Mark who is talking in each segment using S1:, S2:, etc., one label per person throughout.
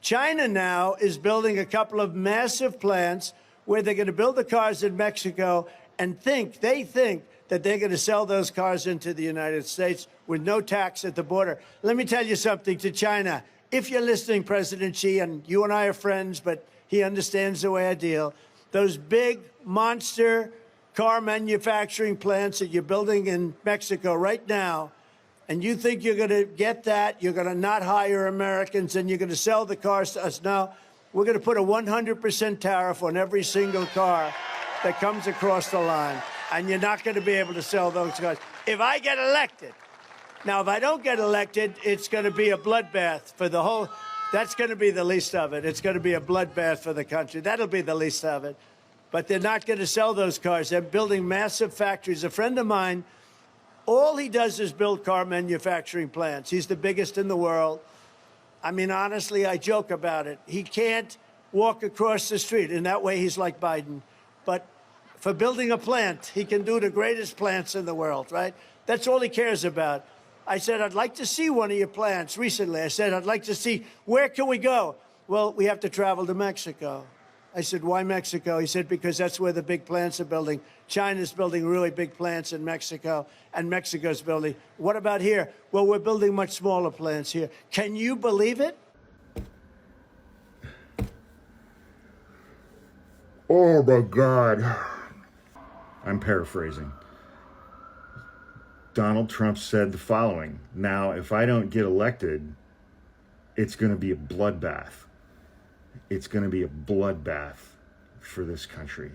S1: China now is building a couple of massive plants where they're going to build the cars in Mexico and they think that they're going to sell those cars into the United States with no tax at the border. Let me tell you something to China. If you're listening, President Xi, and you and I are friends, but he understands the way I deal, those big monster car manufacturing plants that you're building in Mexico right now, and you think you're going to get that, you're going to not hire Americans, and you're going to sell the cars to us. No, we're going to put a 100% tariff on every single car that comes across the line, and you're not going to be able to sell those cars. If I get elected, now, if I don't get elected, it's going to be a bloodbath for the whole, that's going to be the least of it. It's going to be a bloodbath for the country. That'll be the least of it. But they're not going to sell those cars. They're building massive factories. A friend of mine, all he does is build car manufacturing plants. He's the biggest in the world. I mean, honestly, I joke about it. He can't walk across the street. In that way, he's like Biden. But for building a plant, he can do the greatest plants in the world, right? That's all he cares about. I said, I'd like to see one of your plants recently. I said, I'd like to see, where can we go? Well, we have to travel to Mexico. I said, why Mexico? He said, because that's where the big plants are building. China's building really big plants in Mexico, and Mexico's building. What about here? Well, we're building much smaller plants here. Can you believe it?
S2: Oh, my God. I'm paraphrasing. Donald Trump said the following: now, if I don't get elected, it's going to be a bloodbath. It's going to be a bloodbath for this country.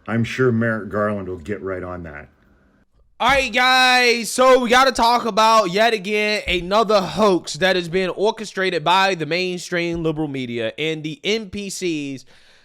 S2: I'm sure Merrick Garland will get right on that.
S3: All right, guys, so we got to talk about yet again another hoax that has been orchestrated by the mainstream liberal media and the NPCs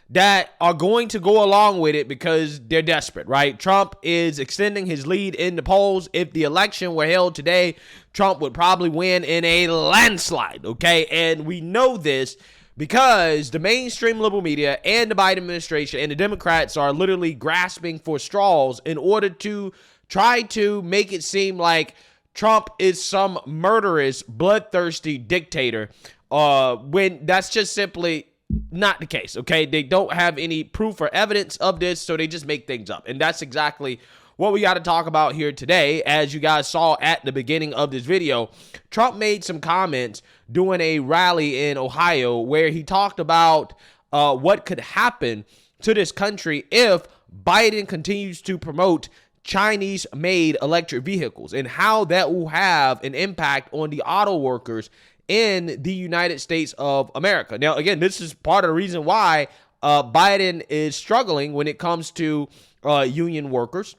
S3: that are going to go along with it because they're desperate, right? Trump is extending his lead in the polls. If the election were held today, Trump would probably win in a landslide, okay? And we know this because the mainstream liberal media and the Biden administration and the Democrats are literally grasping for straws in order to try to make it seem like Trump is some murderous, bloodthirsty dictator, when that's just simply not the case, okay? They don't have any proof or evidence of this, so they just make things up. And that's exactly what we got to talk about here today. As you guys saw at the beginning of this video, Trump made some comments during a rally in Ohio where he talked about what could happen to this country if Biden continues to promote Chinese-made electric vehicles and how that will have an impact on the auto workers in the United States of America. Now, again, this is part of the reason why Biden is struggling when it comes to union workers,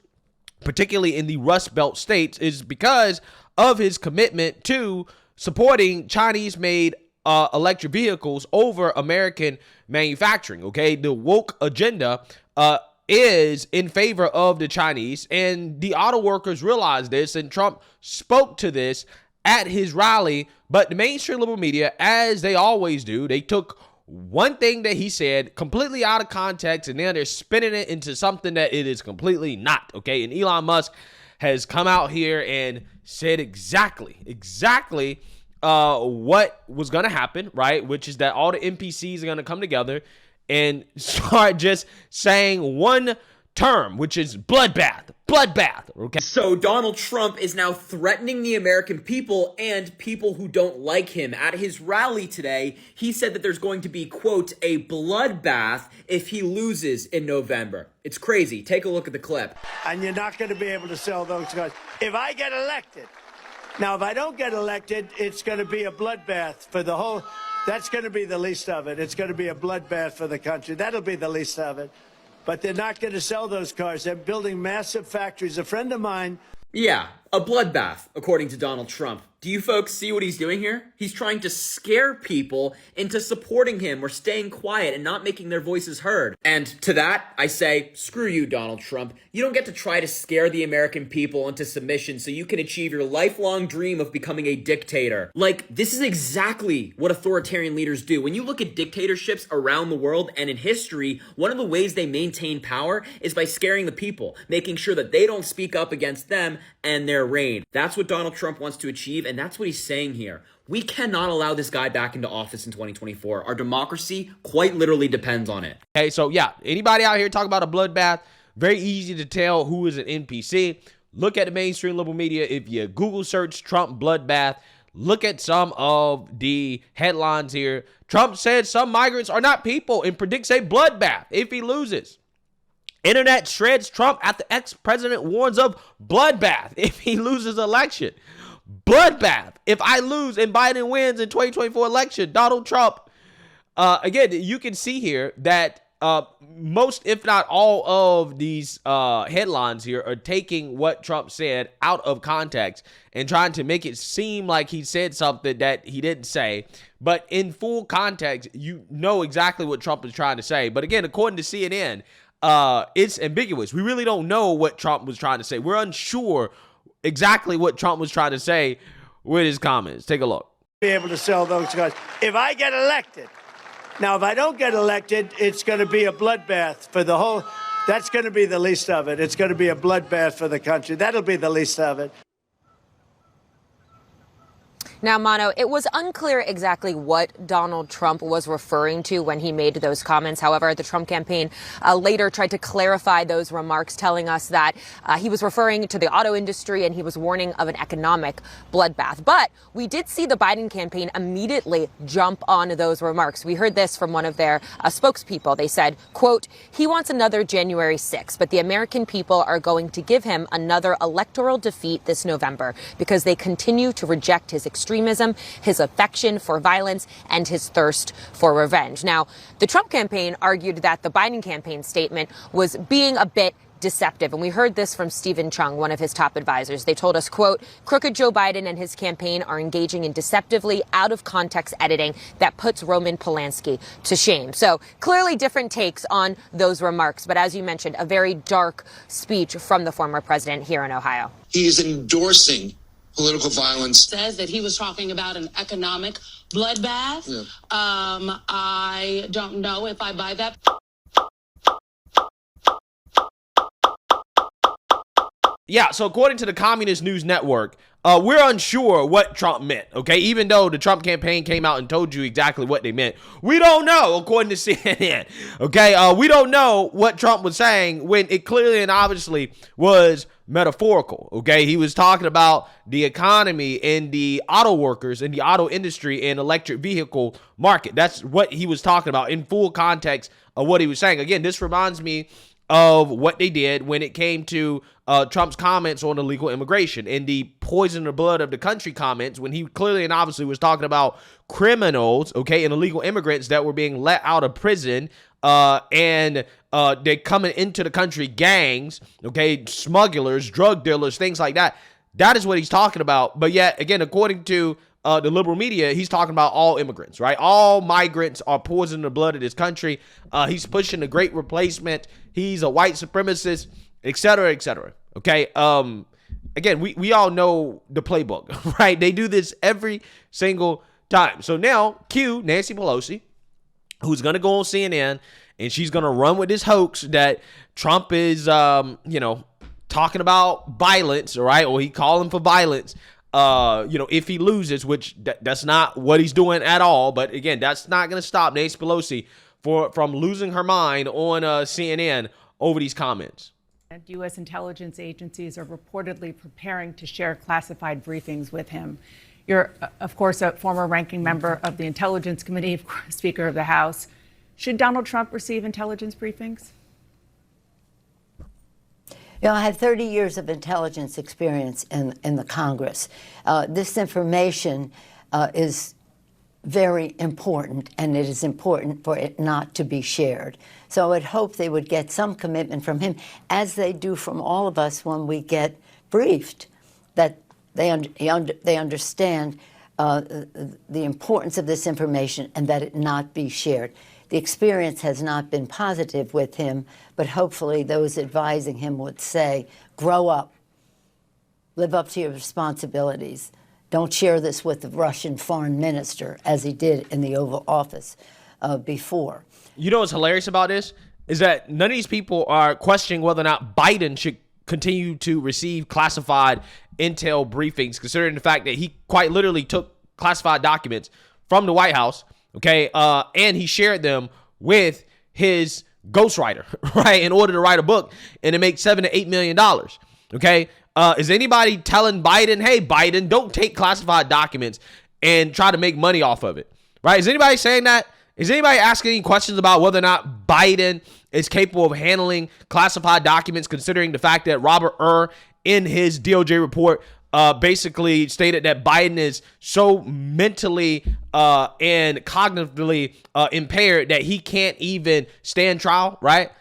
S3: particularly in the Rust Belt states, is because of his commitment to supporting Chinese-made electric vehicles over American manufacturing, okay? The woke agenda is in favor of the Chinese, and the auto workers realize this, and Trump spoke to this at his rally. But the mainstream liberal media, as they always do, they took one thing that he said completely out of context, and then they're spinning it into something that it is completely not, okay? And Elon Musk has come out here and said exactly what was going to happen, right? Which is that all the NPCs are going to come together and start just saying one term, which is bloodbath, okay?
S4: So Donald Trump is now threatening the American people and people who don't like him. At his rally today, he said that there's going to be, quote, a bloodbath if he loses in November. It's crazy. Take a look at the clip.
S1: And you're not going to be able to sell those cars. If I get elected, now, if I don't get elected, it's going to be a bloodbath for the whole, that's going to be the least of it. It's going to be a bloodbath for the country. That'll be the least of it. But they're not going to sell those cars. They're building massive factories. A friend of mine.
S4: Yeah, A bloodbath, according to Donald Trump. Do you folks see what he's doing here? He's trying to scare people into supporting him or staying quiet and not making their voices heard. And to that, I say, screw you, Donald Trump. You don't get to try to scare the American people into submission so you can achieve your lifelong dream of becoming a dictator. Like, this is exactly what authoritarian leaders do. When you look at dictatorships around the world and in history, one of the ways they maintain power is by scaring the people, making sure that they don't speak up against them and their reign. That's what Donald Trump wants to achieve, and that's what he's saying here. We cannot allow this guy back into office in 2024. Our democracy quite literally depends on it.
S3: Okay, so yeah, anybody out here talk about a bloodbath, very easy to tell who is an NPC. Look at the mainstream liberal media. If you Google search Trump bloodbath, look at some of the headlines here. Trump said some migrants are not people and predicts a bloodbath if he loses. Internet shreds Trump after ex-president warns of bloodbath if he loses election. Bloodbath if I lose and Biden wins in 2024 election. Donald Trump. Again, you can see here that most, if not all of these headlines here are taking what Trump said out of context and trying to make it seem like he said something that he didn't say. But in full context, you know exactly what Trump is trying to say. But again, according to CNN, it's ambiguous. We really don't know what Trump was trying to say. We're unsure exactly what Trump was trying to say with his comments. Take a look.
S1: Be able to sell those cars if I get elected. Now, if I don't get elected, it's going to be a bloodbath for the whole. That's going to be the least of it. It's going to be a bloodbath for the country. That'll be the least of it.
S5: Now, Mano, it was unclear exactly what Donald Trump was referring to when he made those comments. However, the Trump campaign later tried to clarify those remarks, telling us that he was referring to the auto industry and he was warning of an economic bloodbath. But we did see the Biden campaign immediately jump on those remarks. We heard this from one of their spokespeople. They said, quote, he wants another January 6th, but the American people are going to give him another electoral defeat this November because they continue to reject his extremism, his affection for violence, and his thirst for revenge. Now, the Trump campaign argued that the Biden campaign statement was being a bit deceptive. And we heard this from Stephen Chung, one of his top advisors. They told us, quote, crooked Joe Biden and his campaign are engaging in deceptively out of context editing that puts Roman Polanski to shame. So clearly different takes on those remarks. But as you mentioned, a very dark speech from the former president here in Ohio.
S6: He is endorsing political violence.
S7: Says that he was talking about an economic bloodbath.
S6: Yeah.
S7: I don't know if I buy that.
S3: Yeah, so according to the Communist News Network, we're unsure what Trump meant, okay? Even though the Trump campaign came out and told you exactly what they meant. We don't know, according to CNN, okay? We don't know what Trump was saying when it clearly and obviously was metaphorical, okay? He was talking about the economy and the auto workers and the auto industry and electric vehicle market. That's what he was talking about in full context of what he was saying. Again, this reminds me of what they did when it came to Trump's comments on illegal immigration and the poison the blood of the country comments, when he clearly and obviously was talking about criminals, okay, and illegal immigrants that were being let out of prison and they're coming into the country, gangs, okay, smugglers, drug dealers, things like that. That is what he's talking about. But yet, again, according to the liberal media, he's talking about all immigrants, right? All migrants are poisoning the blood of this country. He's pushing the great replacement. He's a white supremacist, et cetera, okay? Again, we all know the playbook, right? They do this every single time. So now, cue Nancy Pelosi, who's going to go on CNN, and she's going to run with this hoax that Trump is, talking about violence, all right? Or he calling for violence. If he loses, which that's not what he's doing at all. But again, that's not going to stop Nancy Pelosi from losing her mind on CNN over these comments.
S8: U.S. intelligence agencies are reportedly preparing to share classified briefings with him. You're, of course, a former ranking member of the Intelligence Committee, Speaker of the House. Should Donald Trump receive intelligence briefings?
S9: You know, I have 30 years of intelligence experience in the Congress. This information is very important, and it is important for it not to be shared. So I would hope they would get some commitment from him, as they do from all of us when we get briefed that they understand the importance of this information and that it not be shared. The experience has not been positive with him, but hopefully those advising him would say, grow up, live up to your responsibilities. Don't share this with the Russian foreign minister, as he did in the Oval Office before.
S3: You know what's hilarious about this? Is that none of these people are questioning whether or not Biden should continue to receive classified intel briefings, considering the fact that he quite literally took classified documents from the White House, okay, and he shared them with his ghostwriter, right, in order to write a book and to make $7 to $8 million, okay? Is anybody telling Biden, hey, Biden, don't take classified documents and try to make money off of it, right? Is anybody saying that? Is anybody asking any questions about whether or not Biden is capable of handling classified documents, considering the fact that Robert in his DOJ report basically stated that Biden is so mentally and cognitively impaired that he can't even stand trial, right?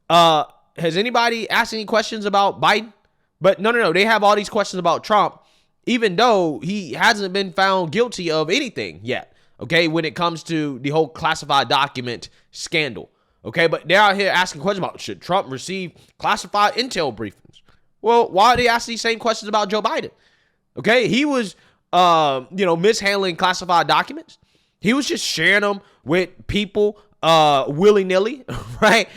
S3: Has anybody asked any questions about Biden? But no. They have all these questions about Trump, even though he hasn't been found guilty of anything yet, okay, when it comes to the whole classified document scandal, okay? But they're out here asking questions about, should Trump receive classified intel briefings? Well, why are they asking these same questions about Joe Biden? Okay, he was, mishandling classified documents. He was just sharing them with people willy-nilly, right?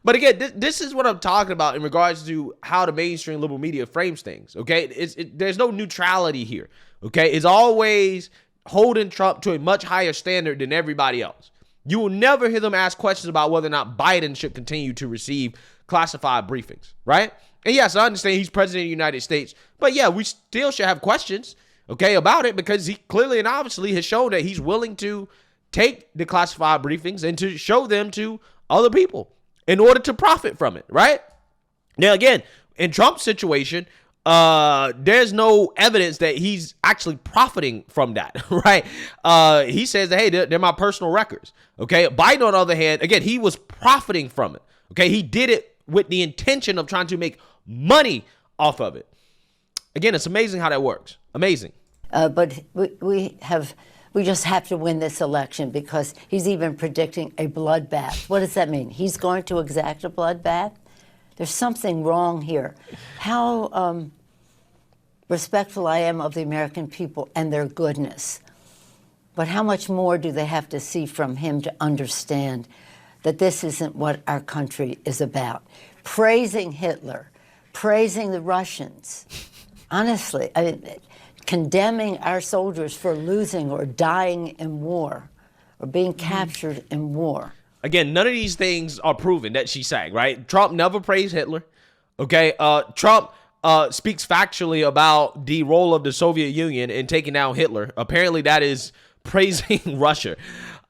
S3: But again, this is what I'm talking about in regards to how the mainstream liberal media frames things, okay? There's no neutrality here, okay? It's always holding Trump to a much higher standard than everybody else. You will never hear them ask questions about whether or not Biden should continue to receive classified briefings, right? And yes, I understand he's president of the United States, but yeah, we still should have questions, okay, about it, because he clearly and obviously has shown that he's willing to take the classified briefings and to show them to other people in order to profit from it, right? Now, again, in Trump's situation, there's no evidence that he's actually profiting from that, right? He says that, hey, they're my personal records, okay? Biden, on the other hand, again, he was profiting from it, okay? He did it with the intention of trying to make money off of it. Again, it's amazing how that works. Amazing.
S9: But we just have to win this election, because he's even predicting a bloodbath. What does that mean? He's going to exact a bloodbath? There's something wrong here. How respectful I am of the American people and their goodness. But how much more do they have to see from him to understand that this isn't what our country is about? Praising Hitler, praising the Russians. Honestly, condemning our soldiers for losing or dying in war or being captured in war.
S3: Again, none of these things are proven that she's saying, right? Trump never praised Hitler, okay? Trump speaks factually about the role of the Soviet Union in taking down Hitler. Apparently, that is praising Russia.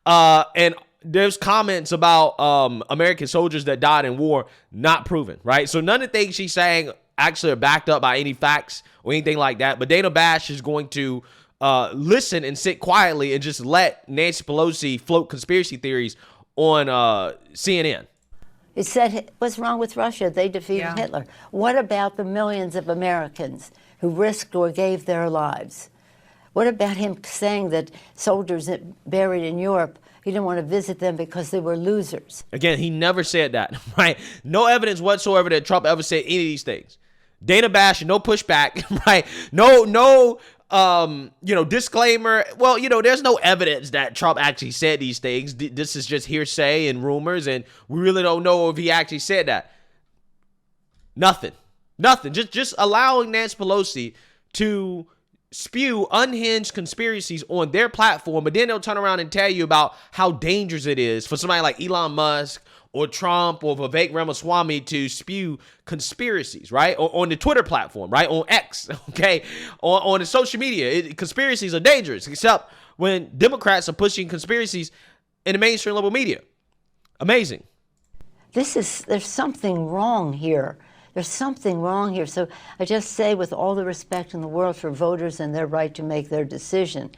S3: And there's comments about American soldiers that died in war not proven, right? So none of the things she's saying actually are backed up by any facts or anything like that. But Dana Bash is going to listen and sit quietly and just let Nancy Pelosi float conspiracy theories on CNN.
S9: It said, what's wrong with Russia? They defeated Hitler. What about the millions of Americans who risked or gave their lives? What about him saying that soldiers buried in Europe, he didn't want to visit them because they were losers? Again,
S3: he never said that, right? No evidence whatsoever that Trump ever said any of these things. Dana Bash, no pushback, right? No, disclaimer. Well, there's no evidence that Trump actually said these things. This is just hearsay and rumors, and we really don't know if he actually said that. Nothing. Just allowing Nancy Pelosi to spew unhinged conspiracies on their platform, but then they'll turn around and tell you about how dangerous it is for somebody like Elon Musk or Trump or Vivek Ramaswamy to spew conspiracies, right? Or on the Twitter platform, right? On X, okay? On the social media. Conspiracies are dangerous, except when Democrats are pushing conspiracies in the mainstream liberal media. Amazing.
S9: There's something wrong here. There's something wrong here. So I just say, with all the respect in the world for voters and their right to make their decision,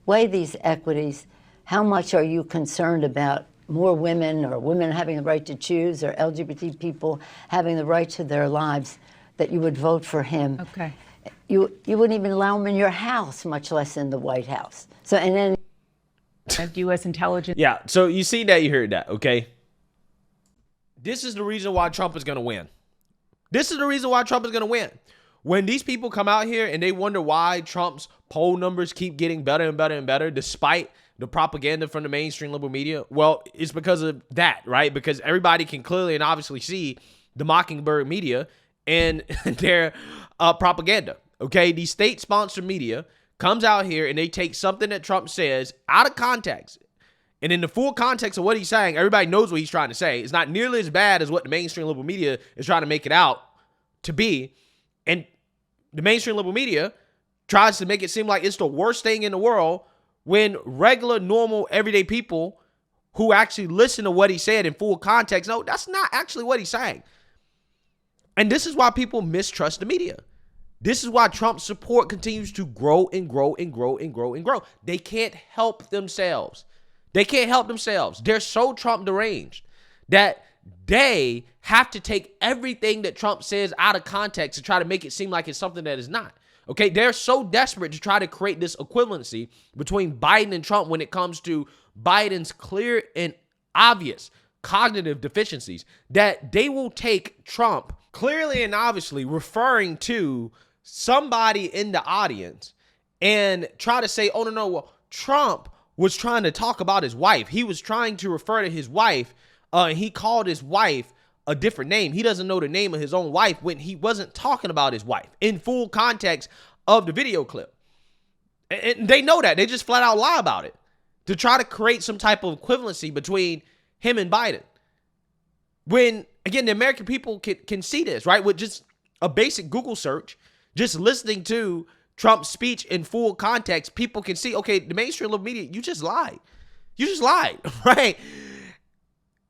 S9: weigh these equities. How much are you concerned about more women, or women having the right to choose, or LGBT people having the right to their lives, that you would vote for him?
S8: Okay.
S9: you wouldn't even allow them in your house, much less in the White House. So, and then
S8: As U.S. intelligence.
S3: Yeah, so you see that, you heard that, okay? This is the reason why Trump is going to win. This is the reason why Trump is going to win. When these people come out here and they wonder why Trump's poll numbers keep getting better and better and better despite the propaganda from the mainstream liberal media, well, it's because of that, right? Because everybody can clearly and obviously see the Mockingbird media and their propaganda, okay? The state-sponsored media comes out here and they take something that Trump says out of context. And in the full context of what he's saying, everybody knows what he's trying to say. It's not nearly as bad as what the mainstream liberal media is trying to make it out to be. And the mainstream liberal media tries to make it seem like it's the worst thing in the world when regular, normal, everyday people who actually listen to what he said in full context, no, that's not actually what he's saying. And this is why people mistrust the media. This is why Trump's support continues to grow and grow and grow and grow and grow. They can't help themselves. They can't help themselves. They're so Trump deranged that they have to take everything that Trump says out of context and try to make it seem like it's something that is not. Okay, they're so desperate to try to create this equivalency between Biden and Trump when it comes to Biden's clear and obvious cognitive deficiencies that they will take Trump clearly and obviously referring to somebody in the audience and try to say, oh, no, well, Trump was trying to talk about his wife. He was trying to refer to his wife. He called his wife a different name. He doesn't know the name of his own wife when he wasn't talking about his wife in full context of the video clip. And they know that. They just flat out lie about it to try to create some type of equivalency between him and Biden. When, again, the American people can see this, right? With just a basic Google search, just listening to Trump's speech in full context, people can see, okay, the mainstream liberal media, you just lied. You just lied, right?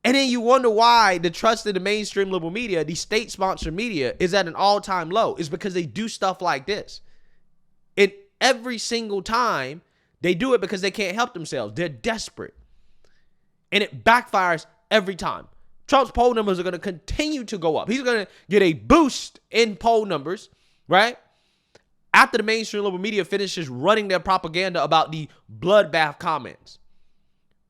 S3: And then you wonder why the trust in the mainstream liberal media, the state-sponsored media, is at an all-time low. It's because they do stuff like this. And every single time, they do it because they can't help themselves. They're desperate. And it backfires every time. Trump's poll numbers are going to continue to go up. He's going to get a boost in poll numbers, right? After the mainstream liberal media finishes running their propaganda about the bloodbath comments.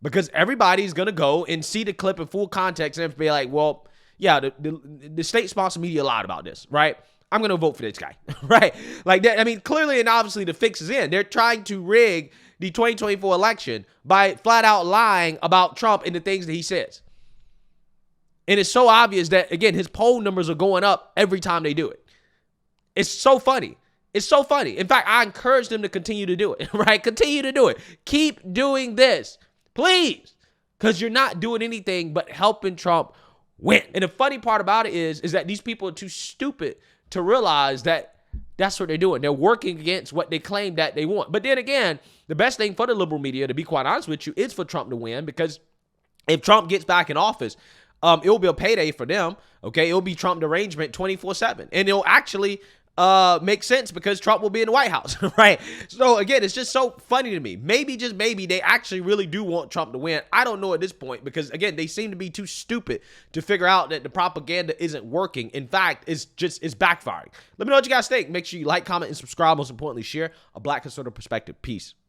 S3: Because everybody's going to go and see the clip in full context and be like, well, yeah, the state-sponsored media lied about this, right? I'm going to vote for this guy, right? Like that. I mean, clearly and obviously the fix is in. They're trying to rig the 2024 election by flat out lying about Trump and the things that he says. And it's so obvious that, again, his poll numbers are going up every time they do it. It's so funny. It's so funny. In fact, I encourage them to continue to do it, right? Continue to do it. Keep doing this, please, because you're not doing anything but helping Trump win. And the funny part about it is that these people are too stupid to realize that that's what they're doing. They're working against what they claim that they want. But then again, the best thing for the liberal media, to be quite honest with you, is for Trump to win, because if Trump gets back in office, it will be a payday for them, okay? It'll be Trump derangement 24/7. And it'll actually make sense because Trump will be in the White House, right? So again, it's just so funny to me. Maybe, just maybe, they actually really do want Trump to win. I don't know at this point because, again, they seem to be too stupid to figure out that the propaganda isn't working. In fact, it's backfiring. Let me know what you guys think. Make sure you like, comment, and subscribe. Most importantly, share a Black conservative perspective. Peace.